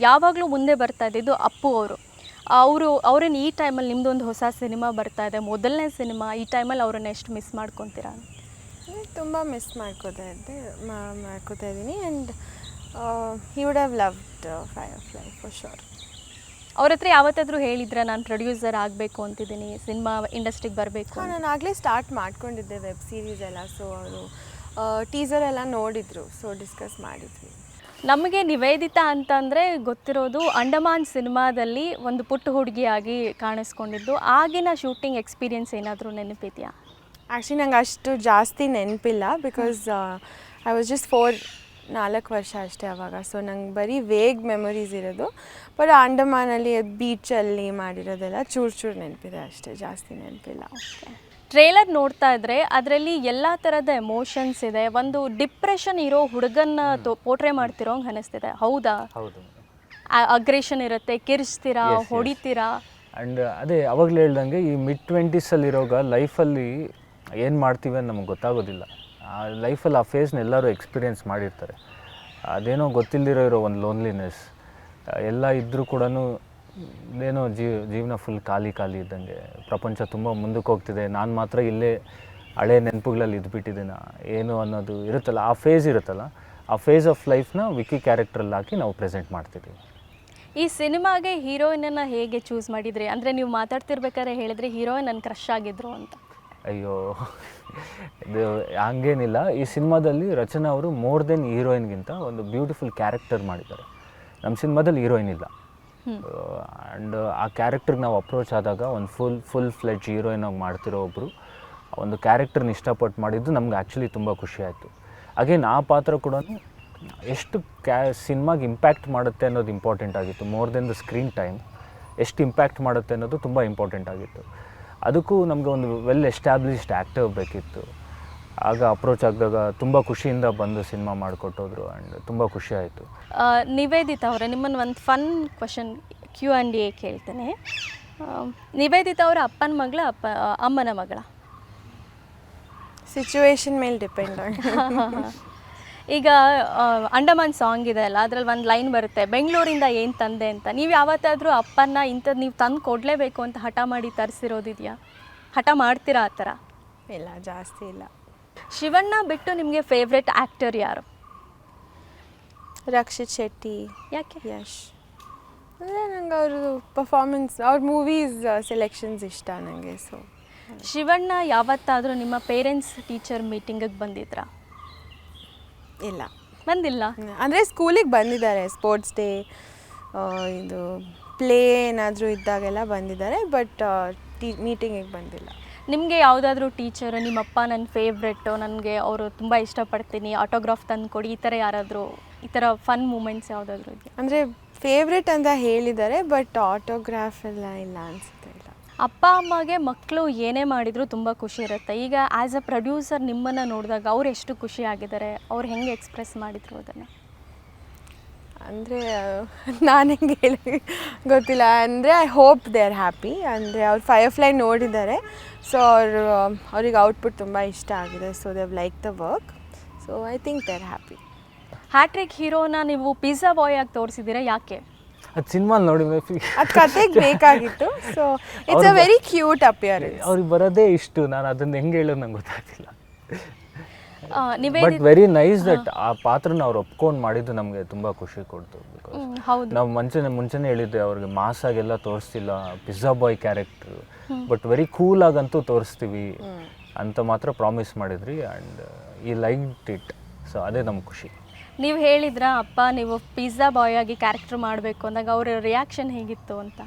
Speaker 1: ಯಾವಾಗಲೂ ಮುಂದೆ ಬರ್ತಾ ಇದ್ದಿದ್ದು ಅಪ್ಪು ಅವರು. ಅವ್ರನ್ನ ಈ ಟೈಮಲ್ಲಿ ನಿಮ್ಮದೊಂದು ಹೊಸ ಸಿನಿಮಾ ಬರ್ತಾ ಇದೆ, ಮೊದಲನೇ ಸಿನಿಮಾ, ಈ ಟೈಮಲ್ಲಿ ಅವ್ರನ್ನ ಎಷ್ಟು ಮಿಸ್ ಮಾಡ್ಕೊತೀರಾ?
Speaker 2: ತುಂಬ ಮಿಸ್ ಮಾಡ್ಕೋತಾ ಇದ್ದೀನಿ. And he would have loved Firefly for sure.
Speaker 1: ಅವ್ರ ಹತ್ರ ಯಾವತ್ತಾದರೂ ಹೇಳಿದ್ರೆ ನಾನು ಪ್ರೊಡ್ಯೂಸರ್ ಆಗಬೇಕು ಅಂತಿದ್ದೀನಿ, ಸಿನಿಮಾ ಇಂಡಸ್ಟ್ರಿಗೆ ಬರಬೇಕು?
Speaker 2: ನಾನು ಆಗಲೇ ಸ್ಟಾರ್ಟ್ ಮಾಡ್ಕೊಂಡಿದ್ದೆ ವೆಬ್ ಸೀರೀಸ್ ಎಲ್ಲ. ಸೊ ಅವರು ಟೀಸರ್ ಎಲ್ಲ ನೋಡಿದರು. ಸೊ ಡಿಸ್ಕಸ್ ಮಾಡಿದ್ವಿ.
Speaker 1: ನಮಗೆ ನಿವೇದಿತಾ ಅಂತಂದರೆ ಗೊತ್ತಿರೋದು ಅಂಡಮಾನ್ ಸಿನಿಮಾದಲ್ಲಿ ಒಂದು ಪುಟ್ಟ ಹುಡುಗಿಯಾಗಿ ಕಾಣಿಸ್ಕೊಂಡಿದ್ದು. ಆಗಿನ ಶೂಟಿಂಗ್ ಎಕ್ಸ್ಪೀರಿಯನ್ಸ್ ಏನಾದರೂ ನೆನಪಿದೆಯಾ?
Speaker 2: ಆ್ಯಕ್ಚುಲಿ ನಂಗೆ ಅಷ್ಟು ಜಾಸ್ತಿ ನೆನಪಿಲ್ಲ ಬಿಕಾಸ್ ಐ ವಾಸ್ ಜಸ್ಟ್ 4 ವರ್ಷ ಅಷ್ಟೇ ಆವಾಗ. ಸೊ ನಂಗೆ ಬರೀ ವೇಗ್ ಮೆಮೊರೀಸ್ ಇರೋದು. ಬಟ್ ಅಂಡಮಾನಲ್ಲಿ ಅದು ಬೀಚಲ್ಲಿ ಮಾಡಿರೋದೆಲ್ಲ ಚೂರು ನೆನಪಿದೆ ಅಷ್ಟೇ, ಜಾಸ್ತಿ ನೆನಪಿಲ್ಲ.
Speaker 1: ಟ್ರೇಲರ್ ನೋಡ್ತಾ ಇದ್ರೆ ಅದರಲ್ಲಿ ಎಲ್ಲ ಥರದ ಎಮೋಷನ್ಸ್ ಇದೆ. ಒಂದು ಡಿಪ್ರೆಷನ್ ಇರೋ ಹುಡುಗನ್ನ ಪೋರ್ಟ್ರೇ ಮಾಡ್ತಿರೋ ಹಂಗೆ ಅನಿಸ್ತಿದೆ, ಹೌದಾ?
Speaker 3: ಹೌದು.
Speaker 1: ಅಗ್ರೆಷನ್ ಇರುತ್ತೆ, ಕಿರಿಸ್ತೀರಾ, ಹೊಡಿತೀರಾ.
Speaker 3: ಆ್ಯಂಡ್ ಅದೇ ಅವಾಗಲೇ ಹೇಳ್ದಂಗೆ ಈ ಮಿಡ್-20ಸಲ್ಲಿರೋಗ ಲೈಫಲ್ಲಿ ಏನು ಮಾಡ್ತೀವಿ ಅಂತ ನಮಗೆ ಗೊತ್ತಾಗೋದಿಲ್ಲ. ಆ ಲೈಫಲ್ಲಿ ಆ ಫೇಸ್ನ ಎಲ್ಲರೂ ಎಕ್ಸ್ಪೀರಿಯೆನ್ಸ್ ಮಾಡಿರ್ತಾರೆ. ಅದೇನೋ ಗೊತ್ತಿಲ್ಲದಿರೋ ಒಂದು ಲೋನ್ಲಿನೆಸ್ ಎಲ್ಲ ಇದ್ದರೂ ಕೂಡ ಏನೋ ಜೀವನ ಫುಲ್ ಖಾಲಿ ಇದ್ದಂಗೆ, ಪ್ರಪಂಚ ತುಂಬ ಮುಂದಕ್ಕೆ ಹೋಗ್ತಿದೆ, ನಾನು ಮಾತ್ರ ಇಲ್ಲೇ ಹಳೆ ನೆನಪುಗಳಲ್ಲಿ ಇದ್ಬಿಟ್ಟಿದ್ದೀನ ಏನು ಅನ್ನೋದು ಇರುತ್ತಲ್ಲ, ಆ ಫೇಸ್ ಇರುತ್ತಲ್ಲ, ಆ ಫೇಸ್ ಆಫ್ ಲೈಫ್ನ ವಿಕ್ಕಿ ಕ್ಯಾರೆಕ್ಟ್ರಲ್ಲಿ ಹಾಕಿ ನಾವು ಪ್ರೆಸೆಂಟ್ ಮಾಡ್ತಿದ್ದೀವಿ.
Speaker 1: ಈ ಸಿನಿಮಾಗೆ ಹೀರೋಯಿನನ್ನು ಹೇಗೆ ಚೂಸ್ ಮಾಡಿದ್ರಿ? ಅಂದರೆ ನೀವು ಮಾತಾಡ್ತಿರ್ಬೇಕಾದ್ರೆ ಹೇಳಿದ್ರೆ ಹೀರೋಯಿನ್ ನನ್ನ ಕ್ರಶ್ ಆಗಿದ್ರು ಅಂತ.
Speaker 3: ಅಯ್ಯೋ, ಇದು ಹಂಗೇನಿಲ್ಲ. ಈ ಸಿನಿಮಾದಲ್ಲಿ ರಚನಾ ಅವರು ಮೋರ್ ದೆನ್ ಹೀರೋಯಿನ್ಗಿಂತ ಒಂದು ಬ್ಯೂಟಿಫುಲ್ ಕ್ಯಾರೆಕ್ಟರ್ ಮಾಡಿದ್ದಾರೆ. ನಮ್ಮ ಸಿನಿಮಾದಲ್ಲಿ ಹೀರೋಯಿನ್ ಇಲ್ಲ. ಆ್ಯಂಡ್ ಆ ಕ್ಯಾರೆಕ್ಟ್ರಿಗೆ ನಾವು ಅಪ್ರೋಚ್ ಆದಾಗ ಒಂದು ಫುಲ್ ಫ್ಲೆಡ್ಜ್ ಹೀರೋಯಿನ್ ಆಗಿ ಮಾಡ್ತಿರೋ ಒಬ್ಬರು ಒಂದು ಕ್ಯಾರೆಕ್ಟರ್ನ ಇಷ್ಟಪಟ್ಟು ಮಾಡಿದ್ದು ನಮ್ಗೆ ಆ್ಯಕ್ಚುಲಿ ತುಂಬ ಖುಷಿ ಆಯಿತು. ಅಗೇನ್ ಆ ಪಾತ್ರ ಕೂಡ ಎಷ್ಟು ಸಿನಿಮಾಗೆ ಇಂಪ್ಯಾಕ್ಟ್ ಮಾಡುತ್ತೆ ಅನ್ನೋದು ಇಂಪಾರ್ಟೆಂಟ್ ಆಗಿತ್ತು. More than the screen time ಎಷ್ಟು ಇಂಪ್ಯಾಕ್ಟ್ ಮಾಡುತ್ತೆ ಅನ್ನೋದು ತುಂಬ ಇಂಪಾರ್ಟೆಂಟ್ ಆಗಿತ್ತು. ಅದಕ್ಕೂ ನಮಗೆ ಒಂದು ವೆಲ್ ಎಸ್ಟಾಬ್ಲಿಷ್ಡ್ ಆ್ಯಕ್ಟರ್ ಬೇಕಿತ್ತು. ಆಗ ಅಪ್ರೋಚ್ ಆಗಿದಾಗ ತುಂಬ ಖುಷಿಯಿಂದ ಬಂದು ಸಿನಿಮಾ ಮಾಡಿಕೊಟ್ಟೋದ್ರು ಆ್ಯಂಡ್ ತುಂಬ ಖುಷಿ ಆಯಿತು.
Speaker 1: ನಿವೇದಿತಾ ಅವರೇ, ನಿಮ್ಮನ್ನು ಒಂದು ಫನ್ ಕ್ವಶನ್ Q&A ಕೇಳ್ತೇನೆ. ನಿವೇದಿತಾ ಅವರ ಅಪ್ಪನ ಮಗಳ ಅಮ್ಮನ ಮಗಳ?
Speaker 2: ಸಿಚುವೇಶನ್ ಮೇಲೆ ಡಿಪೆಂಡ್ ಆಗಿ.
Speaker 1: ಈಗ ಅಂಡಮಾನ್ ಸಾಂಗ್ ಇದೆ ಅಲ್ಲ, ಅದ್ರಲ್ಲಿ ಒಂದು ಲೈನ್ ಬರುತ್ತೆ, ಬೆಂಗಳೂರಿಂದ ಏನು ತಂದೆ ಅಂತ. ನೀವು ಯಾವತ್ತಾದರೂ ಅಪ್ಪನ ಇಂಥದ್ದು ನೀವು ತಂದು ಕೊಡಲೇಬೇಕು ಅಂತ ಹಠ ಮಾಡಿ ತರಿಸಿರೋದಿದೆಯಾ? ಹಠ ಮಾಡ್ತೀರಾ ಆ ಥರ?
Speaker 2: ಇಲ್ಲ, ಜಾಸ್ತಿ ಇಲ್ಲ.
Speaker 1: ಶಿವಣ್ಣ ಬಿಟ್ಟು ನಿಮಗೆ ಫೇವ್ರೆಟ್ ಆ್ಯಕ್ಟರ್ ಯಾರು?
Speaker 2: ರಕ್ಷಿತ್ ಶೆಟ್ಟಿ.
Speaker 1: ಯಾಕೆ?
Speaker 2: ಯಶ್. ಅಂದರೆ ನಂಗೆ ಅವ್ರದ್ದು ಪರ್ಫಾರ್ಮೆನ್ಸ್, ಅವ್ರ ಮೂವೀಸ್ ಸೆಲೆಕ್ಷನ್ಸ್ ಇಷ್ಟ ನನಗೆ. ಸೊ
Speaker 1: ಶಿವಣ್ಣ ಯಾವತ್ತಾದರೂ ನಿಮ್ಮ ಪೇರೆಂಟ್ಸ್ ಟೀಚರ್ ಮೀಟಿಂಗಿಗೆ ಬಂದಿದ್ರಾ?
Speaker 2: ಇಲ್ಲ,
Speaker 1: ಬಂದಿಲ್ಲ.
Speaker 2: ಅಂದರೆ ಸ್ಕೂಲಿಗೆ ಬಂದಿದ್ದಾರೆ, ಸ್ಪೋರ್ಟ್ಸ್ ಡೇ, ಇದು ಪ್ಲೇ ಏನಾದರೂ ಇದ್ದಾಗೆಲ್ಲ ಬಂದಿದ್ದಾರೆ. ಬಟ್ ಮೀಟಿಂಗಿಗೆ ಬಂದಿಲ್ಲ.
Speaker 1: ನಿಮಗೆ ಯಾವುದಾದ್ರೂ ಟೀಚರ್ ನಿಮ್ಮಪ್ಪ ನನ್ನ ಫೇವ್ರೆಟ್ಟು, ನನಗೆ ಅವರು ತುಂಬ ಇಷ್ಟಪಡ್ತೀನಿ, ಆಟೋಗ್ರಾಫ್ ತಂದು ಕೊಡಿ, ಈ ಥರ ಯಾರಾದರೂ ಈ ಥರ ಫನ್ ಮೂಮೆಂಟ್ಸ್ ಯಾವುದಾದ್ರೂ ಇದೆಯಾ?
Speaker 2: ಅಂದರೆ ಫೇವ್ರೆಟ್ ಅಂತ ಹೇಳಿದ್ದಾರೆ, ಬಟ್ ಆಟೋಗ್ರಾಫ್ ಎಲ್ಲ ಇಲ್ಲ ಅನಿಸುತ್ತೆ. ಇಲ್ಲ.
Speaker 1: ಅಪ್ಪ ಅಮ್ಮಗೆ ಮಕ್ಕಳು ಏನೇ ಮಾಡಿದರೂ ತುಂಬ ಖುಷಿ ಇರುತ್ತೆ. ಈಗ ಆ್ಯಸ್ ಅ ಪ್ರೊಡ್ಯೂಸರ್ ನಿಮ್ಮನ್ನು ನೋಡಿದಾಗ ಅವ್ರು ಎಷ್ಟು ಖುಷಿ ಆಗಿದ್ದಾರೆ, ಅವ್ರು ಹೆಂಗೆ ಎಕ್ಸ್ಪ್ರೆಸ್ ಮಾಡಿದ್ರು ಅದನ್ನು?
Speaker 2: ಅಂದರೆ ನಾನು ಹೆಂಗೆ ಹೇಳಿ ಗೊತ್ತಿಲ್ಲ. ಅಂದರೆ I hope they are happy. ಅಂದರೆ ಅವ್ರು ಫೈರ್ಫ್ಲೈ ನೋಡಿದ್ದಾರೆ. ಸೊ ಅವ್ರಿಗೆ ಔಟ್ಪುಟ್ ತುಂಬ ಇಷ್ಟ ಆಗಿದೆ. So they have like the work. So I think they are happy.
Speaker 1: Hattrick ಹೀರೋನ ನೀವು ಪಿಜ್ಜಾ ಬಾಯ್ ಆಗಿ ತೋರಿಸಿದ್ದೀರಾ, ಯಾಕೆ?
Speaker 3: ಅದು ಸಿನಿಮಾ ನೋಡಿ
Speaker 2: ಅದು ಕತೆಗೆ ಬೇಕಾಗಿತ್ತು. So it's a very cute appearance.
Speaker 3: ಅವ್ರಿಗೆ ಬರೋದೇ ಇಷ್ಟು, ನಾನು ಅದನ್ನು ಹೆಂಗೆ ಹೇಳೋದು ನಂಗೆ ಗೊತ್ತಾಗ್ತಿಲ್ಲ. But
Speaker 1: Nivedita
Speaker 3: very nice that ಆ ಪಾತ್ರನ ಅವ್ರು ಒಪ್ಕೊಂಡು ಮಾಡಿದ್ದು ನಮಗೆ ತುಂಬ ಖುಷಿ ಕೊಡ್ತು. ಬಿಕಾಸ್
Speaker 1: ಹೌದು,
Speaker 3: ನಾವು ಮುಂಚೆನೇ ಹೇಳಿದ್ದೆ, ಅವ್ರಿಗೆ ಮಾಸಾಗೆಲ್ಲ ತೋರಿಸ್ತಿಲ್ಲ, pizza boy character, but very ಕೂಲಾಗಂತೂ ತೋರಿಸ್ತೀವಿ ಅಂತ ಮಾತ್ರ ಪ್ರಾಮಿಸ್ ಮಾಡಿದ್ರಿ. ಆ್ಯಂಡ್ ಈ ಲೈಕ್ಡ್ ಇಟ್. ಸೊ ಅದೇ ನಮ್ಗೆ ಖುಷಿ.
Speaker 1: ನೀವು ಹೇಳಿದ್ರ ಅಪ್ಪ ನೀವು ಪಿಜ್ಜಾ ಬಾಯ್ ಆಗಿ ಕ್ಯಾರೆಕ್ಟರ್ ಮಾಡಬೇಕು ಅಂದಾಗ ಅವ್ರ ರಿಯಾಕ್ಷನ್ ಹೇಗಿತ್ತು ಅಂತ?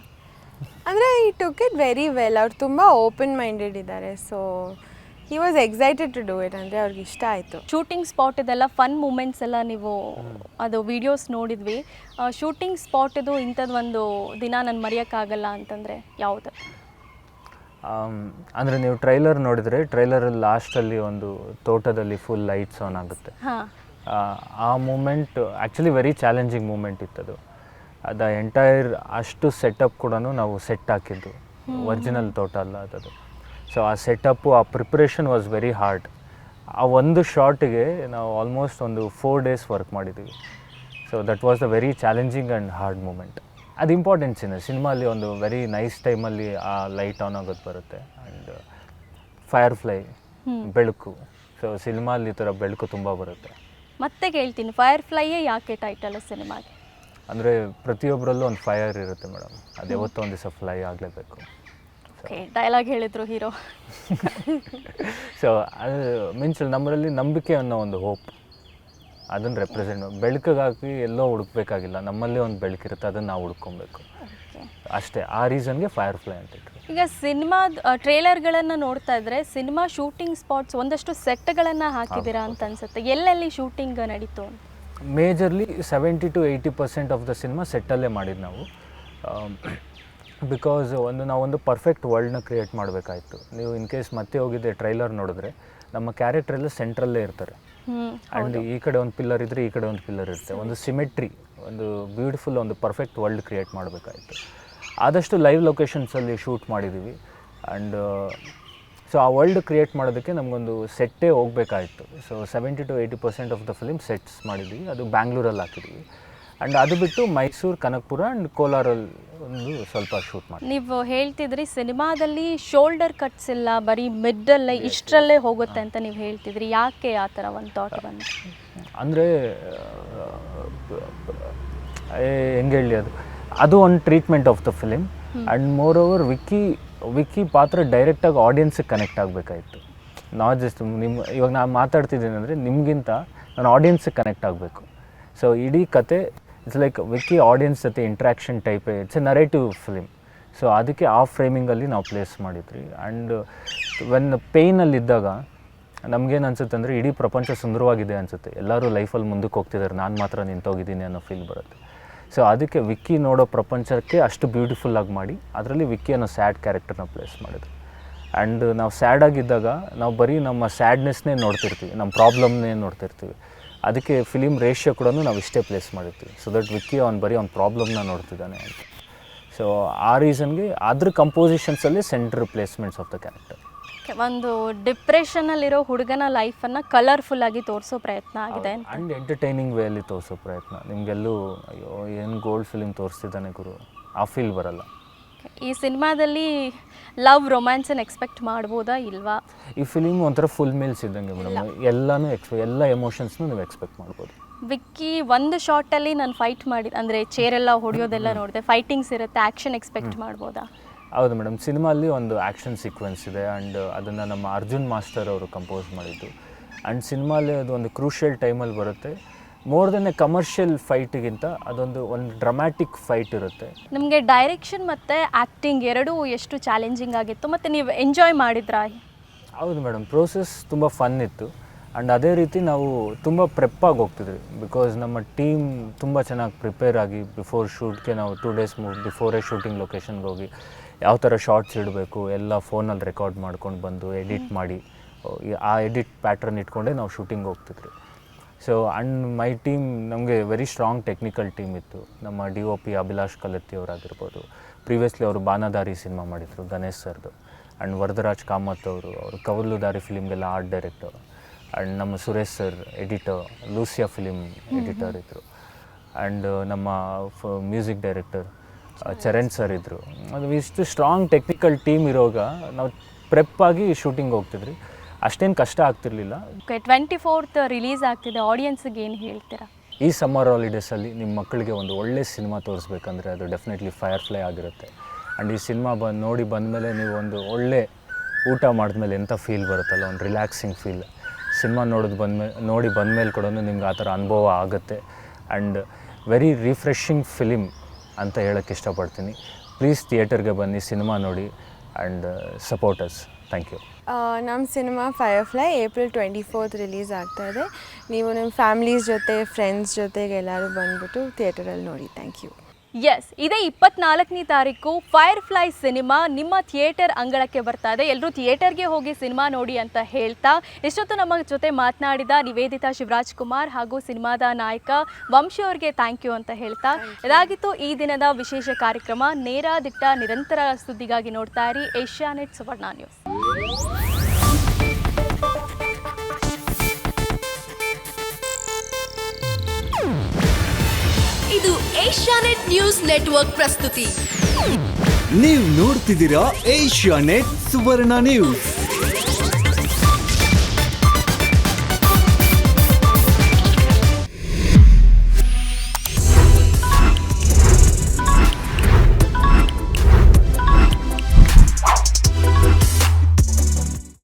Speaker 2: ಅಂದರೆ ಈ ಟುಕ್ ಇಟ್ ವೆರಿ ವೆಲ್. ಅವ್ರು ತುಂಬ ಓಪನ್ ಮೈಂಡೆಡ್ ಇದ್ದಾರೆ. So he was excited to do it. ಅಂದರೆ ಅವ್ರಿಗೆ ಇಷ್ಟ ಆಯಿತು.
Speaker 1: ಶೂಟಿಂಗ್ ಸ್ಪಾಟ್ ಇದೆಲ್ಲ ಫನ್ ಮೂಮೆಂಟ್ಸ್ ಎಲ್ಲ ನೀವು ಅದು ವಿಡಿಯೋಸ್ ನೋಡಿದ್ವಿ. ಶೂಟಿಂಗ್ ಸ್ಪಾಟ್ ಇದು ಇಂಥದ್ದು ಒಂದು ದಿನ ನಾನು ಮರೆಯೋಕ್ಕಾಗಲ್ಲ ಅಂತಂದರೆ ಯಾವುದು?
Speaker 3: ಅಂದರೆ ನೀವು ಟ್ರೈಲರ್ ನೋಡಿದರೆ, ಟ್ರೈಲರಲ್ಲಿ ಲಾಸ್ಟಲ್ಲಿ ಒಂದು ತೋಟದಲ್ಲಿ ಫುಲ್ ಲೈಟ್ಸ್ ಆನ್ ಆಗುತ್ತೆ.
Speaker 1: ಹಾಂ,
Speaker 3: ಆ moment actually very challenging moment ಇತ್ತದು. ಅದು ಎಂಟೈರ್ ಅಷ್ಟು ಸೆಟಪ್ ಕೂಡ ನಾವು ಸೆಟ್ ಹಾಕಿದ್ದು, ಒರಿಜಿನಲ್ ತೋಟ ಅಲ್ಲ ಅದದು. ಸೊ ಆ ಸೆಟಪ್ಪು, ಆ ಪ್ರಿಪ್ರೇಷನ್ ವಾಸ್ ವೆರಿ ಹಾರ್ಡ್. ಆ ಒಂದು ಶಾರ್ಟಿಗೆ ನಾವು ಆಲ್ಮೋಸ್ಟ್ ಒಂದು 4 days ವರ್ಕ್ ಮಾಡಿದ್ದೀವಿ. So that was the very challenging and hard moment. ಅದು ಇಂಪಾರ್ಟೆಂಟ್ ಸಿನಿಮಾಲಿ ಒಂದು ವೆರಿ ನೈಸ್ ಟೈಮಲ್ಲಿ ಆ ಲೈಟ್ ಆನ್ ಆಗೋದು ಬರುತ್ತೆ. ಆ್ಯಂಡ್ ಫೈರ್ಫ್ಲೈ, ಬೆಳಕು. ಸೊ ಸಿನಿಮಾಲಿ ಈ ಥರ ಬೆಳಕು ತುಂಬ ಬರುತ್ತೆ.
Speaker 1: ಮತ್ತೆ ಕೇಳ್ತೀನಿ, ಫೈರ್ಫ್ಲೈಯೇ ಯಾಕೆ ಟೈಟಲ್ ಸಿನಿಮಾಗೆ?
Speaker 3: ಅಂದರೆ ಪ್ರತಿಯೊಬ್ಬರಲ್ಲೂ ಒಂದು ಫೈರ್ ಇರುತ್ತೆ ಮೇಡಮ್, ಅದು ಯಾವತ್ತೋ ಒಂದು ದಿವಸ ಫ್ಲೈ ಆಗಲೇಬೇಕು.
Speaker 1: ಓಕೆ, ಡೈಲಾಗ್ ಹೇಳಿದ್ರು ಹೀರೋ.
Speaker 3: ಸೊ ಅದು ಮೀನ್ಸ್ ನಮ್ಮಲ್ಲಿ ನಂಬಿಕೆ ಅನ್ನೋ ಒಂದು ಹೋಪ್, ಅದನ್ನು ರೆಪ್ರೆಸೆಂಟ್, ಬೆಳಕಿಗಾಗಿ ಎಲ್ಲೋ ಹುಡುಕ್ಬೇಕಾಗಿಲ್ಲ, ನಮ್ಮಲ್ಲಿ ಒಂದು ಬೆಳಕಿರುತ್ತೆ, ಅದನ್ನು ನಾವು ಹುಡ್ಕೊಬೇಕು ಅಷ್ಟೇ. ಆ ರೀಸನ್ಗೆ ಫೈರ್ಫ್ಲೈ ಅಂತ ಇಟ್ರು.
Speaker 1: ಈಗ ಸಿನಿಮಾದ ಟ್ರೇಲರ್ಗಳನ್ನು ನೋಡ್ತಾ ಇದ್ರೆ ಸಿನಿಮಾ ಶೂಟಿಂಗ್ ಸ್ಪಾಟ್ಸ್ ಒಂದಷ್ಟು ಸೆಟ್ಗಳನ್ನು ಹಾಕಿದ್ದೀರಾ ಅಂತ ಅನ್ಸುತ್ತೆ. ಎಲ್ಲೆಲ್ಲಿ ಶೂಟಿಂಗ್ ನಡೀತು?
Speaker 3: ಮೇಜರ್ಲಿ 70-80% ಆಫ್ ದ ಸಿನಿಮಾ ಸೆಟ್ಟಲ್ಲೇ ಮಾಡಿದ್ದು ನಾವು. ಬಿಕಾಸ್ ನಾವೊಂದು ಪರ್ಫೆಕ್ಟ್ ವರ್ಲ್ಡ್ನ ಕ್ರಿಯೇಟ್ ಮಾಡಬೇಕಾಯಿತು. ನೀವು ಇನ್ ಕೇಸ್ ಮತ್ತೆ ಹೋಗಿದ್ದೆ ಟ್ರೈಲರ್ ನೋಡಿದ್ರೆ ನಮ್ಮ ಕ್ಯಾರೆಕ್ಟರ್ ಎಲ್ಲ ಸೆಂಟ್ರಲ್ಲೇ ಇರ್ತಾರೆ. ಆ್ಯಂಡ್ ಈ ಕಡೆ ಒಂದು ಪಿಲ್ಲರ್ ಇದ್ದರೆ ಈ ಕಡೆ ಒಂದು ಪಿಲ್ಲರ್ ಇರುತ್ತೆ. ಒಂದು ಸಿಮೆಟ್ರಿ, ಒಂದು ಬ್ಯೂಟಿಫುಲ್ ಒಂದು ಪರ್ಫೆಕ್ಟ್ ವರ್ಲ್ಡ್ ಕ್ರಿಯೇಟ್ ಮಾಡಬೇಕಾಯಿತು. ಆದಷ್ಟು ಲೈವ್ ಲೊಕೇಶನ್ಸಲ್ಲಿ ಶೂಟ್ ಮಾಡಿದ್ದೀವಿ. ಆ್ಯಂಡ್ ಸೊ ಆ ವರ್ಲ್ಡ್ ಕ್ರಿಯೇಟ್ ಮಾಡೋದಕ್ಕೆ ನಮಗೊಂದು ಸೆಟ್ಟೇ ಹೋಗಬೇಕಾಯಿತು. So 70-80% of the film sets ಮಾಡಿದ್ದೀವಿ. ಅದು ಬ್ಯಾಂಗ್ಳೂರಲ್ಲಿ ಹಾಕಿದ್ದೀವಿ. ಆ್ಯಂಡ್ ಅದು ಬಿಟ್ಟು ಮೈಸೂರು, ಕನಕಪುರ ಆ್ಯಂಡ್ ಕೋಲಾರಲ್ಲಿ ಒಂದು ಸ್ವಲ್ಪ ಶೂಟ್ ಮಾಡಿ.
Speaker 1: ನೀವು ಹೇಳ್ತಿದ್ರಿ ಸಿನಿಮಾದಲ್ಲಿ ಶೋಲ್ಡರ್ ಕಟ್ಸ್ ಇಲ್ಲ, ಬರೀ ಮಿಡ್ಡಲ್ಲೇ ಇಷ್ಟರಲ್ಲೇ ಹೋಗುತ್ತೆ ಅಂತ ನೀವು ಹೇಳ್ತಿದ್ರಿ. ಯಾಕೆ ಆ ಥರ ಒಂದು ಥಾಟ್ ಬಂತು?
Speaker 3: ಅಂದರೆ ಹೆಂಗೆ ಹೇಳಿ, ಅದು ಒಂದು treatment of the film. And more over Vicky ಪಾತ್ರ ಡೈರೆಕ್ಟಾಗಿ ಆಡಿಯನ್ಸಿಗೆ ಕನೆಕ್ಟ್ ಆಗಬೇಕಾಯಿತು. ನಾಟ್ ಜಸ್ಟ್ ಇವಾಗ ನಾನು ಮಾತಾಡ್ತಿದ್ದೀನಿ ಅಂದರೆ ನಿಮಗಿಂತ ನಾನು ಆಡಿಯನ್ಸಿಗೆ ಕನೆಕ್ಟ್ ಆಗಬೇಕು. ಸೊ ಇಡೀ ಕತೆ ಇಟ್ಸ್ ಲೈಕ್ ವಿಕ್ಕಿ ಆಡಿಯನ್ಸ್ ಜೊತೆ interaction type. It's A narrative film. So ಅದಕ್ಕೆ ಆ ಫ್ರೇಮಿಂಗಲ್ಲಿ ನಾವು ಪ್ಲೇಸ್ ಮಾಡಿದ್ವಿ. ಆ್ಯಂಡ್ ವೆನ್ ಪೇಯ್ನಲ್ಲಿದ್ದಾಗ ನಮಗೇನು ಅನ್ಸುತ್ತೆ ಅಂದರೆ ಇಡೀ ಪ್ರಪಂಚ ಸುಂದರವಾಗಿದೆ ಅನಿಸುತ್ತೆ. ಎಲ್ಲರೂ ಲೈಫಲ್ಲಿ ಮುಂದಕ್ಕೆ ಹೋಗ್ತಿದ್ದಾರೆ, ನಾನು ಮಾತ್ರ ನಿಂತೋಗಿದ್ದೀನಿ ಅನ್ನೋ ಫೀಲ್ ಬರುತ್ತೆ. ಸೊ ಅದಕ್ಕೆ ವಿಕ್ಕಿ ನೋಡೋ ಪ್ರಪಂಚಕ್ಕೆ ಅಷ್ಟು ಬ್ಯೂಟಿಫುಲ್ಲಾಗಿ ಮಾಡಿ ಅದರಲ್ಲಿ ವಿಕ್ಕಿ ಅನ್ನೋ ಸ್ಯಾಡ್ ಕ್ಯಾರೆಕ್ಟರ್ನ ಪ್ಲೇಸ್ ಮಾಡಿದ್ವಿ. ಆ್ಯಂಡ್ ನಾವು ಸ್ಯಾಡ್ ಆಗಿದ್ದಾಗ ನಾವು ಬರೀ ನಮ್ಮ ಸ್ಯಾಡ್ನೆಸ್ನೇ ನೋಡ್ತಿರ್ತೀವಿ, ನಮ್ಮ ಪ್ರಾಬ್ಲಮ್ನೇ ನೋಡ್ತಿರ್ತೀವಿ. ಅದಕ್ಕೆ ಫಿಲಿಮ್ ರೇಷಿಯೋ ಕೂಡ ನಾವು ಇಷ್ಟೇ ಪ್ಲೇಸ್ ಮಾಡಿರ್ತೀವಿ. ಸೊ ದಟ್ ವಿಕ್ಕಿ ಬರೀ ಅವ್ನ ಪ್ರಾಬ್ಲಮ್ನ ನೋಡ್ತಿದ್ದಾನೆ ಅಂತ. ಸೊ ಆ ರೀಸನ್ಗೆ ಅದ್ರ ಕಂಪೋಸಿಷನ್ಸಲ್ಲಿ centre placements of the character.
Speaker 1: ಒಂದು ಡಿಪ್ರೆಷನಲ್ಲಿರೋ ಹುಡುಗನ ಲೈಫನ್ನು ಕಲರ್ಫುಲ್ಲಾಗಿ ತೋರಿಸೋ ಪ್ರಯತ್ನ ಆಗಿದೆ
Speaker 3: ಆ್ಯಂಡ್ ಎಂಟರ್ಟೈನಿಂಗ್ ವೇಯಲ್ಲಿ ತೋರಿಸೋ ಪ್ರಯತ್ನ. ನಿಮಗೆಲ್ಲೂ ಅಯ್ಯೋ ಏನು ಗೋಲ್ಡ್ ಫಿಲಿಮ್ ತೋರಿಸ್ತಿದ್ದಾನೆ ಗುರು ಆ ಫೀಲ್ ಬರಲ್ಲ.
Speaker 1: ಈ ಸಿನಿಮಾದಲ್ಲಿ ಲವ್ ರೊಮ್ಯಾನ್ಸನ್ನು ಎಕ್ಸ್ಪೆಕ್ಟ್ ಮಾಡ್ಬೋದಾ ಇಲ್ವಾ?
Speaker 3: ಈ ಫಿಲಿಮ್ ಒಂಥರ ಫುಲ್ ಮೀಲ್ಸ್ ಇದ್ದಂಗೆ ಮೇಡಮ್. ಎಲ್ಲನೂ ಎಲ್ಲ ಎಮೋಷನ್ಸ್ನೂ ನೀವು ಎಕ್ಸ್ಪೆಕ್ಟ್ ಮಾಡ್ಬೋದು.
Speaker 1: ವಿಕ್ಕಿ ಒಂದು ಶಾರ್ಟಲ್ಲಿ ನಾನು ಫೈಟ್ ಮಾಡಿ ಅಂದರೆ ಚೇರೆಲ್ಲ ಹೊಡೆಯೋದೆಲ್ಲ ನೋಡಿದೆ, ಫೈಟಿಂಗ್ಸ್ ಇರುತ್ತೆ, ಆ್ಯಕ್ಷನ್ ಎಕ್ಸ್ಪೆಕ್ಟ್ ಮಾಡ್ಬೋದಾ?
Speaker 3: ಹೌದು ಮೇಡಮ್, ಸಿನಿಮಾಲ್ಲಿ ಒಂದು ಆ್ಯಕ್ಷನ್ ಸೀಕ್ವೆನ್ಸ್ ಇದೆ. ಆ್ಯಂಡ್ ಅದನ್ನು ನಮ್ಮ ಅರ್ಜುನ್ ಮಾಸ್ಟರ್ ಅವರು ಕಂಪೋಸ್ ಮಾಡಿದ್ದು. ಆ್ಯಂಡ್ ಸಿನಿಮಾಲಿ ಅದು ಒಂದು ಕ್ರೂಷಿಯಲ್ ಟೈಮಲ್ಲಿ ಬರುತ್ತೆ. ಮೋರ್ ದೆನ್ ಎ ಕಮರ್ಷಿಯಲ್ ಫೈಟಿಗಿಂತ ಒಂದು ಡ್ರಾಮ್ಯಾಟಿಕ್ ಫೈಟ್ ಇರುತ್ತೆ.
Speaker 1: ನಿಮಗೆ ಡೈರೆಕ್ಷನ್ ಮತ್ತು ಆ್ಯಕ್ಟಿಂಗ್ ಎರಡೂ ಎಷ್ಟು ಚಾಲೆಂಜಿಂಗ್ ಆಗಿತ್ತು ಮತ್ತು ನೀವು ಎಂಜಾಯ್ ಮಾಡಿದ್ರಾ?
Speaker 3: ಹೌದು ಮೇಡಮ್, ಪ್ರೋಸೆಸ್ ತುಂಬ ಫನ್ ಇತ್ತು. ಆ್ಯಂಡ್ ಅದೇ ರೀತಿ ನಾವು ತುಂಬ ಪ್ರೆಪ್ಪಾಗಿ ಹೋಗ್ತಿದ್ವಿ. ಬಿಕಾಸ್ ನಮ್ಮ ಟೀಮ್ ತುಂಬ ಚೆನ್ನಾಗಿ ಪ್ರಿಪೇರ್ ಆಗಿ ಬಿಫೋರ್ ಶೂಟ್ಗೆ ನಾವು 2 days ಬಿಫೋರೇ ಶೂಟಿಂಗ್ ಲೊಕೇಶನ್ಗೆ ಹೋಗಿ ಯಾವ ಥರ ಶಾರ್ಟ್ಸ್ ಇಡಬೇಕು ಎಲ್ಲ ಫೋನಲ್ಲಿ ರೆಕಾರ್ಡ್ ಮಾಡ್ಕೊಂಡು ಬಂದು ಎಡಿಟ್ ಮಾಡಿ ಆ ಎಡಿಟ್ ಪ್ಯಾಟ್ರನ್ ಇಟ್ಕೊಂಡೇ ನಾವು ಶೂಟಿಂಗ್ ಹೋಗ್ತಿದ್ವಿ. ಸೊ ಆ್ಯಂಡ್ ಮೈ ಟೀಮ್ ನಮಗೆ ವೆರಿ ಸ್ಟ್ರಾಂಗ್ ಟೆಕ್ನಿಕಲ್ ಟೀಮ್ ಇತ್ತು. ನಮ್ಮ DOP ಅಭಿಲಾಷ್ ಕಲತ್ತಿ ಅವರಾಗಿರ್ಬೋದು, ಪ್ರೀವಿಯಸ್ಲಿ ಅವರು ಬಾನದಾರಿ ಸಿನಿಮಾ ಮಾಡಿದರು ಗಣೇಶ್ ಸರ್ದು. ಆ್ಯಂಡ್ ವರದರಾಜ್ ಕಾಮತ್ ಅವರು ಕವಲುದಾರಿ ಫಿಲಿಮ್ಗೆಲ್ಲ ಆರ್ಟ್ ಡೈರೆಕ್ಟರ್. ಆ್ಯಂಡ್ ನಮ್ಮ Suresh sir editor, Lucia film editor ಇದ್ದರು. ಆ್ಯಂಡ್ ನಮ್ಮ ಮ್ಯೂಸಿಕ್ ಡೈರೆಕ್ಟರ್ ಚರಣ್ ಸರ್ ಇದ್ದರು. ಅದು ಇಷ್ಟು ಸ್ಟ್ರಾಂಗ್ ಟೆಕ್ನಿಕಲ್ ಟೀಮ್ ಇರೋವಾಗ ನಾವು ಪ್ರೆಪ್ಪಾಗಿ ಶೂಟಿಂಗ್ ಹೋಗ್ತಿದ್ರಿ. ಅಷ್ಟೇನು ಕಷ್ಟ ಆಗ್ತಿರ್ಲಿಲ್ಲ.
Speaker 1: 24th ರಿಲೀಸ್ ಆಗ್ತಿದೆ, ಆಡಿಯನ್ಸ್ಗೆ ಏನು ಹೇಳ್ತೀರಾ?
Speaker 3: ಈ ಸಮ್ಮರ್ ಹಾಲಿಡೇಸಲ್ಲಿ ನಿಮ್ಮ ಮಕ್ಕಳಿಗೆ ಒಂದು ಒಳ್ಳೆ ಸಿನಿಮಾ ತೋರಿಸ್ಬೇಕಂದ್ರೆ ಅದು ಡೆಫಿನೆಟ್ಲಿ ಫೈರ್ಫ್ಲೈ ಆಗಿರುತ್ತೆ. ಆ್ಯಂಡ್ ಈ ಸಿನಿಮಾ ನೋಡಿ ಬಂದಮೇಲೆ ನೀವು ಒಂದು ಒಳ್ಳೆ ಊಟ ಮಾಡಿದ್ಮೇಲೆ ಎಂಥ ಫೀಲ್ ಬರುತ್ತಲ್ಲ, ಒಂದು ರಿಲ್ಯಾಕ್ಸಿಂಗ್ ಫೀಲ್. ಸಿನಿಮಾ ನೋಡಿ ಬಂದಮೇಲೆ ಕೂಡ ನಿಮ್ಗೆ ಆ ಥರ ಅನುಭವ ಆಗುತ್ತೆ. ಆ್ಯಂಡ್ ವೆರಿ ರಿಫ್ರೆಶಿಂಗ್ ಫಿಲಿಮ್ ಅಂತ ಹೇಳೋಕ್ಕೆ ಇಷ್ಟಪಡ್ತೀನಿ. ಪ್ಲೀಸ್ ಥಿಯೇಟರ್ಗೆ ಬನ್ನಿ, ಸಿನಿಮಾ ನೋಡಿ and support us. Thank you.
Speaker 2: ನಮ್ಮ cinema Firefly April 24th release ಆಗ್ತಾಯಿದೆ. ನೀವು ನಿಮ್ಮ ಫ್ಯಾಮ್ಲೀಸ್ ಜೊತೆ, ಫ್ರೆಂಡ್ಸ್ ಜೊತೆಗೆ ಎಲ್ಲರೂ ಬಂದುಬಿಟ್ಟು ಥಿಯೇಟರಲ್ಲಿ ನೋಡಿ. Thank you.
Speaker 1: ಎಸ್, ಇದೇ 24ನೇ ತಾರೀಕು ಫೈರ್ಫ್ಲೈ ಸಿನಿಮಾ ನಿಮ್ಮ ಥಿಯೇಟರ್ ಅಂಗಳಕ್ಕೆ ಬರ್ತಾ ಇದೆ. ಎಲ್ಲರೂ ಥಿಯೇಟರ್ಗೆ ಹೋಗಿ ಸಿನಿಮಾ ನೋಡಿ ಅಂತ ಹೇಳ್ತಾ ಇಷ್ಟೊತ್ತು ನಮ್ಮ ಜೊತೆ ಮಾತನಾಡಿದ ನಿವೇದಿತಾ ಶಿವರಾಜ್ ಕುಮಾರ್ ಹಾಗೂ ಸಿನಿಮಾದ ನಾಯಕ ವಂಶಿ ಅವರಿಗೆ ಥ್ಯಾಂಕ್ ಯು ಅಂತ ಹೇಳ್ತಾ ಇದಾಗಿತ್ತು ಈ ದಿನದ ವಿಶೇಷ ಕಾರ್ಯಕ್ರಮ. ನೇರ ದಿಟ್ಟ ನಿರಂತರ ಸುದ್ದಿಗಾಗಿ ನೋಡ್ತಾ ಇರಿ ಏಷ್ಯಾನೆಟ್ ಸುವರ್ಣ ನ್ಯೂಸ್.
Speaker 4: ಇದು ಏಷ್ಯಾನೆಟ್ ನ್ಯೂಸ್ ನೆಟ್ವರ್ಕ್ ಪ್ರಸ್ತುತಿ.
Speaker 5: ನೀವು ನೋಡ್ತಿದ್ದೀರಾ ಏಷ್ಯಾನೆಟ್ ಸುವರ್ಣ ನ್ಯೂಸ್.